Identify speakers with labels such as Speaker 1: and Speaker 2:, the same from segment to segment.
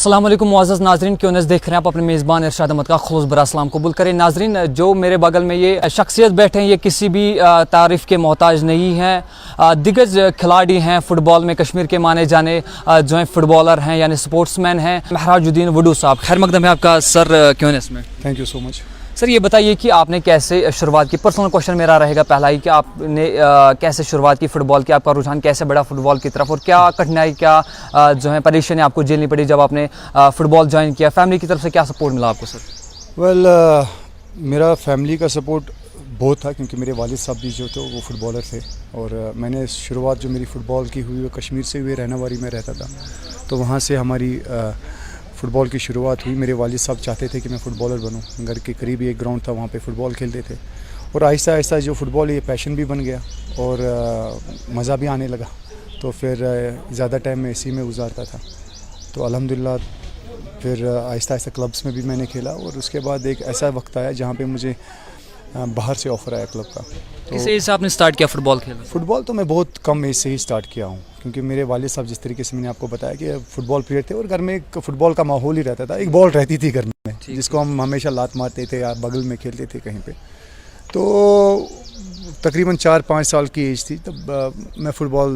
Speaker 1: अस्सलाम वालेकुम मुअज़्ज़ज़ नाज़रीन, क्यों नज़ देख रहे हैं आप अपने मेज़बान इरशाद अहमद का खुलूस बरा सलाम कबूल करें। नाज़रीन, जो मेरे बगल में ये शख्सियत बैठे हैं ये किसी भी तारीफ़ के मोहताज नहीं हैं। दिग्गज खिलाड़ी हैं फुटबॉल में, कश्मीर के माने जाने जो हैं फुटबॉलर हैं यानी स्पोर्ट्समैन हैं महराजुद्दीन वडू साहब। खैर मकदम है आपका सर क्यों में।
Speaker 2: Thank you so much
Speaker 1: sir, ये बताइए कि आपने कैसे शुरुआत की। पर्सनल क्वेश्चन मेरा रहेगा पहला ही कि आपने कैसे शुरुआत की फुटबॉल की, आपका रुझान कैसे बढ़ा फुटबॉल की तरफ, और क्या कठिनाई क्या जो है परेशानी आपको झेलनी पड़ी जब आपने फुटबॉल ज्वाइन किया। फैमिली की तरफ से क्या सपोर्ट मिला आपको सर?
Speaker 2: वेल मेरा फैमिली का सपोर्ट बहुत था क्योंकि मेरे वालिद साहब भी जो थे वो फुटबॉलर थे, और मैंने शुरुआत जो मेरी फ़ुटबॉल की हुई वो कश्मीर से हुई, रहनावारी में रहता था, तो वहाँ से हमारी फ़ुटबॉल की शुरुआत हुई। मेरे वालिद साहब चाहते थे कि मैं फ़ुटबॉलर बनूं। घर के करीब ही एक ग्राउंड था, वहाँ पे फ़ुटबॉल खेलते थे, और आहिस्ता आहिस्ता जो फ़ुटबॉल ये पैशन भी बन गया और मज़ा भी आने लगा। तो फिर ज़्यादा टाइम मैं इसी में गुजारता था। तो अल्हम्दुलिल्लाह फिर आहिस्ता आहिस्ता क्लब्स में भी मैंने खेला, और उसके बाद एक ऐसा वक्त आया जहाँ पे मुझे बाहर से ऑफ़र आया क्लब का। तो
Speaker 1: किस एज से आपने स्टार्ट किया फुटबॉल खेलना?
Speaker 2: फ़ुटबॉल तो मैं बहुत कम एज से ही स्टार्ट किया हूँ, क्योंकि मेरे वालिद साहब जिस तरीके से मैंने आपको बताया कि फ़ुटबॉल प्लेयर थे और घर में एक फ़ुटबॉल का माहौल ही रहता था। एक बॉल रहती थी घर में जिसको हम हमेशा लात मारते थे या बगल में खेलते थे कहीं पे। तो तकरीबन 4-5 साल की एज थी तब मैं फ़ुटबॉल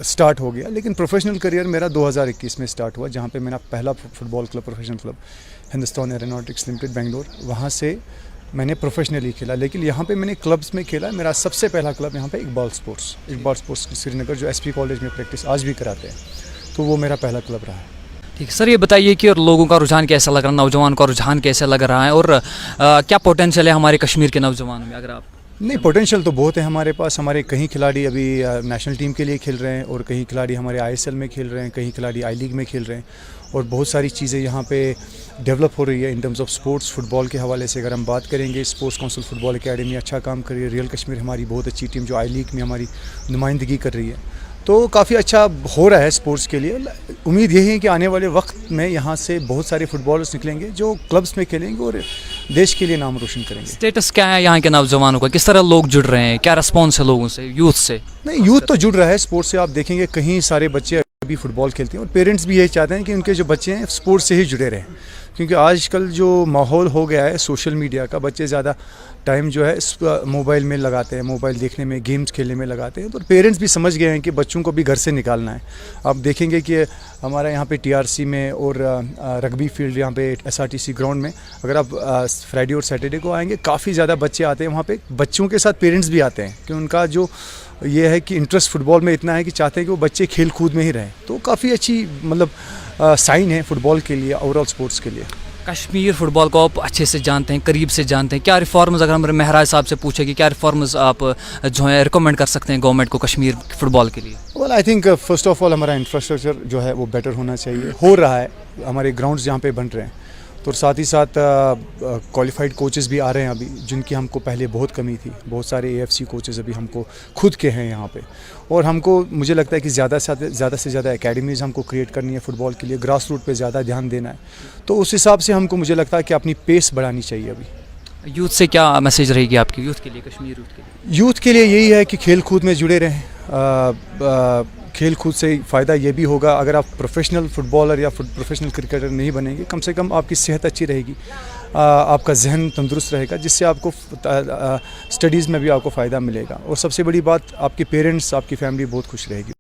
Speaker 2: स्टार्ट हो गया। लेकिन प्रोफेशनल करियर मेरा 2021 में स्टार्ट हुआ, जहाँ पे मेरा पहला football club, professional club Hindustan aeronautics limited Bangalore, वहाँ से मैंने प्रोफेशनली खेला। लेकिन यहाँ पे मैंने क्लब्स में खेला। मेरा सबसे पहला क्लब यहाँ पे इकबाल स्पोर्ट्स श्रीनगर, जो एसपी कॉलेज में प्रैक्टिस आज भी कराते हैं, तो वो मेरा पहला क्लब रहा है।
Speaker 1: ठीक है सर, ये बताइए कि और लोगों का रुझान कैसा लग रहा है, नौजवान का रुझान कैसा लग रहा है, और क्या पोटेंशियल है हमारे कश्मीर के नौजवानों में? अगर आप
Speaker 2: नहीं, पोटेंशियल तो बहुत है हमारे पास। हमारे कई खिलाड़ी अभी नेशनल टीम के लिए खेल रहे हैं, और कई खिलाड़ी हमारे ISL में खेल रहे हैं, कई खिलाड़ी आई लीग में खेल रहे हैं, और बहुत सारी चीज़ें यहाँ पे डेवलप हो रही है in terms of sports. Football के हवाले से अगर हम बात करेंगे, स्पोर्ट्स काउंसिल फुटबॉल एकेडमी अच्छा काम कर रही है। रियल कश्मीर हमारी बहुत अच्छी टीम जो आई लीग में हमारी नुमाइंदगी कर रही है, तो काफ़ी अच्छा हो रहा है स्पोर्ट्स के लिए। उम्मीद यही है कि आने वाले वक्त में यहाँ से बहुत सारे फुटबॉलर्स निकलेंगे जो क्लब्स में खेलेंगे और देश के लिए नाम रोशन करेंगे।
Speaker 1: स्टेटस क्या है यहाँ के नौजवानों का, किस तरह लोग जुड़ रहे हैं, क्या रिस्पॉन्स है लोगों से, यूथ से?
Speaker 2: नहीं, यूथ तो जुड़ रहा है स्पोर्ट्स से। आप देखेंगे कहीं सारे बच्चे अभी फुटबॉल खेलते हैं, और पेरेंट्स भी यही चाहते हैं कि उनके जो बच्चे हैं स्पोर्ट्स से ही जुड़े रहें, क्योंकि आजकल जो माहौल हो गया है सोशल मीडिया का, बच्चे ज़्यादा टाइम जो है मोबाइल में लगाते हैं, मोबाइल देखने में, गेम्स खेलने में लगाते हैं। तो पेरेंट्स भी समझ गए हैं कि बच्चों को भी घर से निकालना है। आप देखेंगे कि हमारा यहाँ पे TRC में और रग्बी फील्ड यहाँ पे SRTC ग्राउंड में अगर आप फ्राइडे और सैटरडे को आएंगे, काफ़ी ज़्यादा बच्चे आते हैं वहाँ पे। बच्चों के साथ पेरेंट्स भी आते हैं कि उनका जो ये है कि इंटरेस्ट फुटबॉल में इतना है कि चाहते हैं कि वो बच्चे खेल कूद में ही रहें। तो काफ़ी अच्छी मतलब साइन है फुटबॉल के लिए, ओवरऑल स्पोर्ट्स के लिए।
Speaker 1: कश्मीर फुटबॉल को आप अच्छे से जानते हैं, करीब से जानते हैं, क्या रिफॉर्म्स, अगर हम महराज साहब से पूछे कि क्या रिफॉर्म्स आप जो है रिकमेंड कर सकते हैं गवर्नमेंट को कश्मीर फुटबॉल के लिए?
Speaker 2: Well I think first of all हमारा इंफ्रास्ट्रक्चर जो है वो बेटर होना चाहिए। हो रहा है, हमारे ग्राउंड्स यहाँ पे बन रहे हैं, तो साथ ही साथ क्वालिफाइड कोचेस भी आ रहे हैं अभी, जिनकी हमको पहले बहुत कमी थी। बहुत सारे AFC कोचेस अभी हमको खुद के हैं यहाँ पे, और हमको मुझे लगता है कि ज़्यादा से ज़्यादा एकेडमीज़ हमको क्रिएट करनी है फुटबॉल के लिए, ग्रास रूट पे ज़्यादा ध्यान देना है। तो उस हिसाब से हमको मुझे लगता है कि अपनी पेस बढ़ानी चाहिए अभी।
Speaker 1: यूथ से क्या मैसेज रहेगी आपकी यूथ के लिए, कश्मीर यूथ के लिए?
Speaker 2: यूथ के लिए यही है कि खेल कूद में जुड़े रहें। खेल कूद से फ़ायदा ये भी होगा, अगर आप प्रोफेशनल फुटबॉलर या प्रोफेशनल क्रिकेटर नहीं बनेंगे, कम से कम आपकी सेहत अच्छी रहेगी, आपका जहन तंदुरुस्त रहेगा, जिससे आपको स्टडीज़ में भी आपको फ़ायदा मिलेगा, और सबसे बड़ी बात आपके पेरेंट्स, आपकी फैमिली बहुत खुश रहेगी।